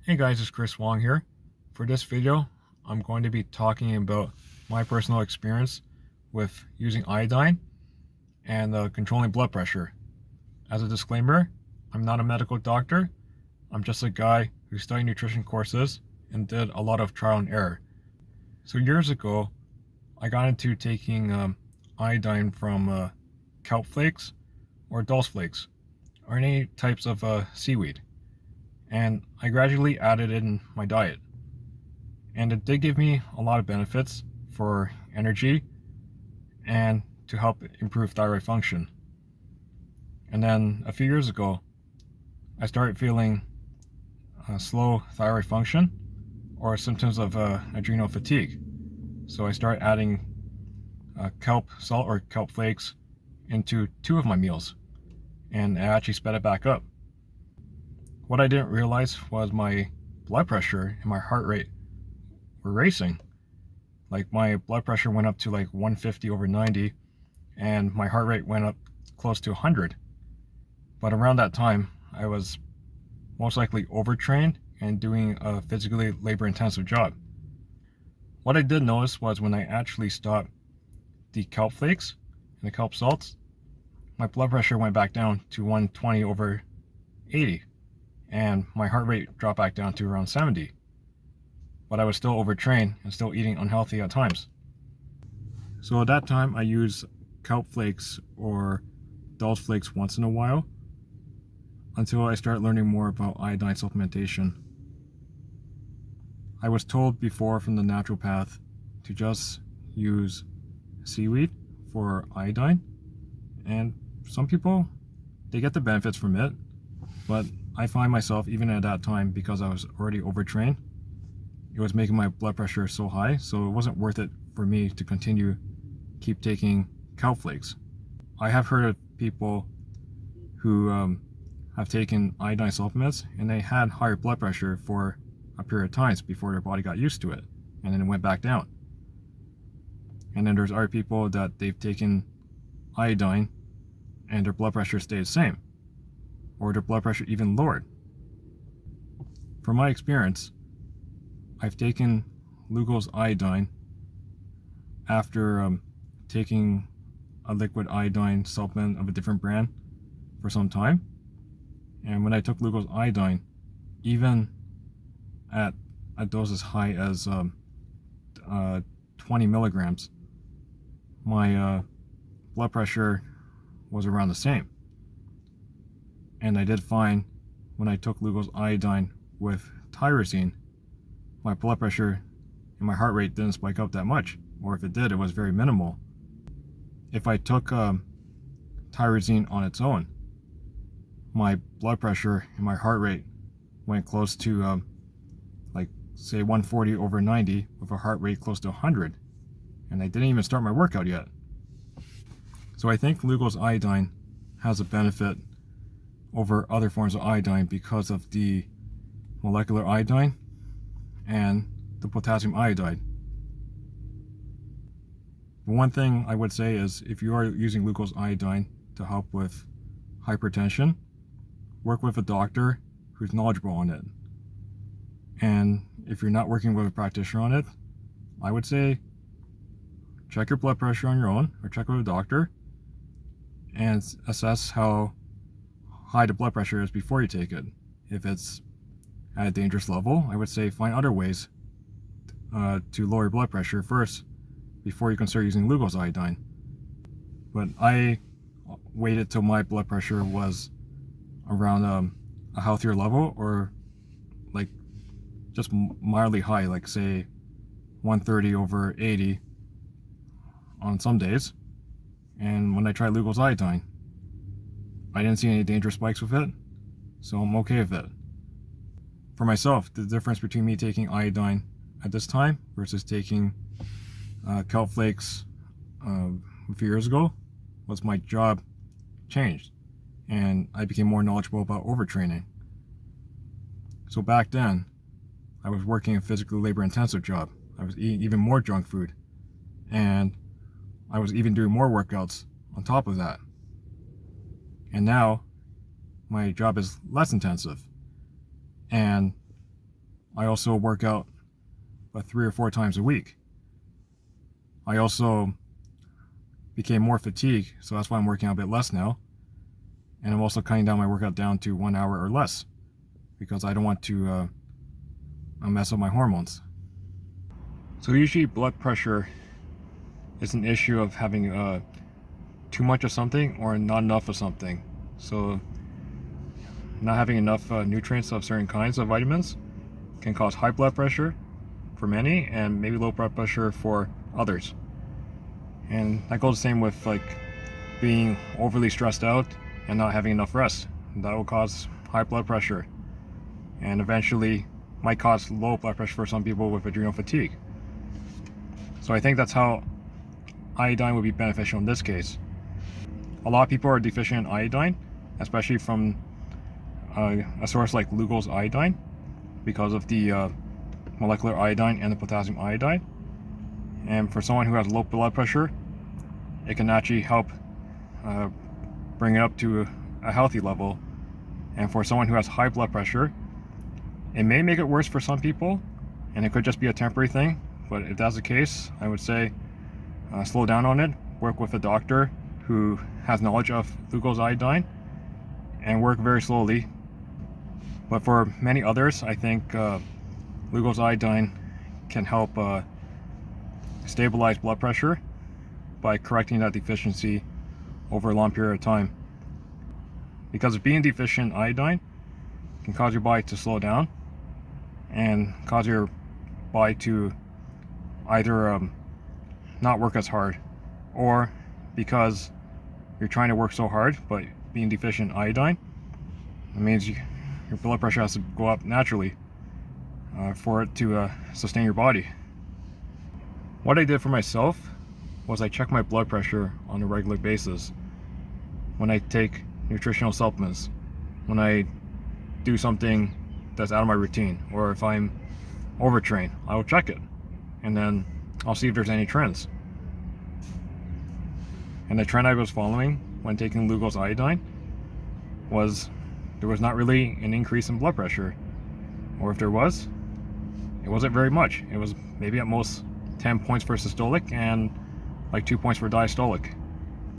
Hey guys, it's Chris Wong here. For this video, I'm going to be talking about my personal experience with using iodine and controlling blood pressure. As a disclaimer, I'm not a medical doctor. I'm just a guy who studied nutrition courses and did a lot of trial and error. So years ago, I got into taking iodine from kelp flakes or dulse flakes or any types of seaweed. And I gradually added it in my diet. And it did give me a lot of benefits for energy and to help improve thyroid function. And then a few years ago, I started feeling slow thyroid function or symptoms of adrenal fatigue. So I started adding kelp salt or kelp flakes into 2 of my meals, and I actually sped it back up. What I didn't realize was my blood pressure and my heart rate were racing. Like my blood pressure went up to like 150/90 and my heart rate went up close to 100. But around that time, I was most likely overtrained and doing a physically labor-intensive job. What I did notice was when I actually stopped the kelp flakes and the kelp salts, my blood pressure went back down to 120/80. And my heart rate dropped back down to around 70. But I was still overtrained and still eating unhealthy at times. So at that time, I used kelp flakes or dulse flakes once in a while until I started learning more about iodine supplementation. I was told before from the naturopath to just use seaweed for iodine, and some people, they get the benefits from it, but I find myself, even at that time, because I was already overtrained, it was making my blood pressure so high, so it wasn't worth it for me to keep taking kelp flakes. I have heard of people who have taken iodine supplements and they had higher blood pressure for a period of times before their body got used to it, and then it went back down. And then there's other people that they've taken iodine and their blood pressure stayed the same, or their blood pressure even lowered. From my experience, I've taken Lugol's iodine after taking a liquid iodine supplement of a different brand for some time. And when I took Lugol's iodine, even at a dose as high as 20 milligrams, my blood pressure was around the same. And I did find when I took Lugol's iodine with tyrosine, my blood pressure and my heart rate didn't spike up that much, or if it did, it was very minimal. If I took tyrosine on its own, my blood pressure and my heart rate went close to like say 140/90 with a heart rate close to 100, and I didn't even start my workout yet. So I think Lugol's iodine has a benefit over other forms of iodine because of the molecular iodine and the potassium iodide. One thing I would say is if you are using Lugol's iodine to help with hypertension, work with a doctor who's knowledgeable on it. And if you're not working with a practitioner on it, I would say check your blood pressure on your own or check with a doctor and assess how high the blood pressure is before you take it. If it's at a dangerous level, I would say find other ways to lower your blood pressure first before you can start using Lugol's iodine. But I waited till my blood pressure was around a healthier level, or like just mildly high, like say 130/80 on some days. And when I tried Lugol's iodine, I didn't see any dangerous spikes with it, so I'm okay with it. For myself, the difference between me taking iodine at this time versus taking kelp flakes a few years ago was my job changed, and I became more knowledgeable about overtraining. So back then, I was working a physically labor-intensive job. I was eating even more junk food, and I was even doing more workouts on top of that. And now my job is less intensive, and I also work out about 3 or 4 times a week. I also became more fatigued, so that's why I'm working out a bit less now. And I'm also cutting down my workout down to 1 hour or less because I don't want to mess up my hormones. So usually blood pressure is an issue of having too much of something or not enough of something. So not having enough nutrients of certain kinds of vitamins can cause high blood pressure for many and maybe low blood pressure for others. And that goes the same with like being overly stressed out and not having enough rest. That will cause high blood pressure and eventually might cause low blood pressure for some people with adrenal fatigue. So I think that's how iodine would be beneficial in this case. A lot of people are deficient in iodine, especially from a source like Lugol's iodine, because of the molecular iodine and the potassium iodide. And for someone who has low blood pressure, it can actually help bring it up to a healthy level. And for someone who has high blood pressure, it may make it worse for some people, and it could just be a temporary thing. But if that's the case, I would say slow down on it, work with a doctor who has knowledge of Lugol's iodine, and work very slowly. But for many others, I think Lugol's iodine can help stabilize blood pressure by correcting that deficiency over a long period of time. Because being deficient in iodine can cause your body to slow down and cause your body to either not work as hard, or because you're trying to work so hard but being deficient in iodine, it means your blood pressure has to go up naturally for it to sustain your body. What I did for myself was I check my blood pressure on a regular basis when I take nutritional supplements, when I do something that's out of my routine, or if I'm overtrained, I will check it and then I'll see if there's any trends. And the trend I was following when taking Lugol's iodine was there was not really an increase in blood pressure, or if there was, it wasn't very much. It was maybe at most 10 points for systolic and like 2 points for diastolic.